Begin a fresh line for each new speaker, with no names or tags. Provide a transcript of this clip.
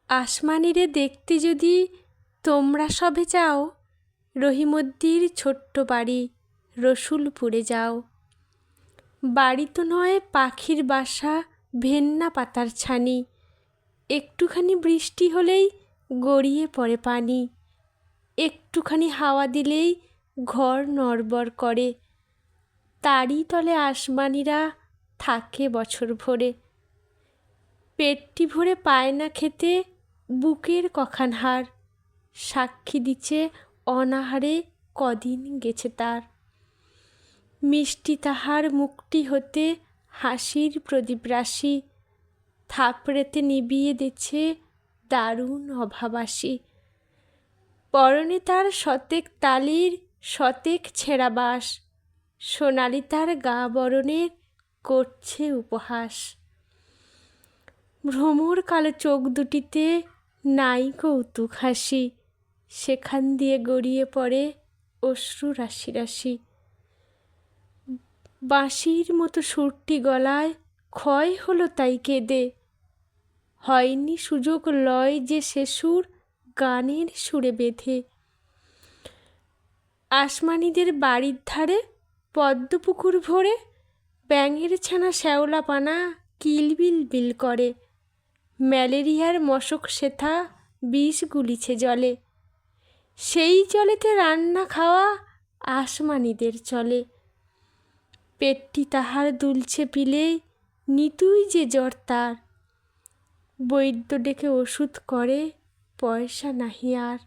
আসমানিরে দেখতে যদি তোমরা সবে যাও, রহিমদ্দির ছোট্ট বাড়ি রসুলপুরে যাও। বাড়ি তো নয় পাখির বাসা, ভেন্না পাতার ছানি, একটুখানি বৃষ্টি হলেই গড়িয়ে পড়ে পানি, একটুখানি হাওয়া দিলেই ঘর নড়বড় করে। তারই তলে আসমানিরা থাকে বছর ভরে। পেটটি ভরে পায় না খেতে বুকের কখান হাড়, সাক্ষী দিচ্ছে অনাহারে কদিন গেছে তার। মিষ্টি তাহার মুখটি হতে হাসির প্রদীপ রাশি, থাপড়েতে নিবিয়ে দিচ্ছে দারুণ অভাবাসী। পরনে তার শতেক তালির শতেক ছেঁড়া বাস, সোনালি তার গা বরণের করছে উপহাস। ভ্রমর কালো চোখ দুটিতে নাই কৌতুক হাসি, সেখান দিয়ে গড়িয়ে পড়ে অশ্রু রাশি রাশি। বাঁশির মতো সুরটি গলায় ক্ষয় হলো তাই কেঁদে, হয়নি সুযোগ লয় যে সে সুর গানের সুরে বেঁধে। আসমানিদের বাড়ির ধারে পদ্মপুকুর ভরে, ব্যাঙের ছানা শ্যাওলা পানা কিলবিল বিল করে। ম্যালেরিয়ার মশক সেথা বিষ গুলিছে জলে, সেই জলেতে রান্না খাওয়া আসমানিদের চলে। পেটটি তাহার দুলছে পিলে, নিতুই যে জ্বর তার, বৈদ্য ডেকে ওষুধ করে পয়সা নাহি আর।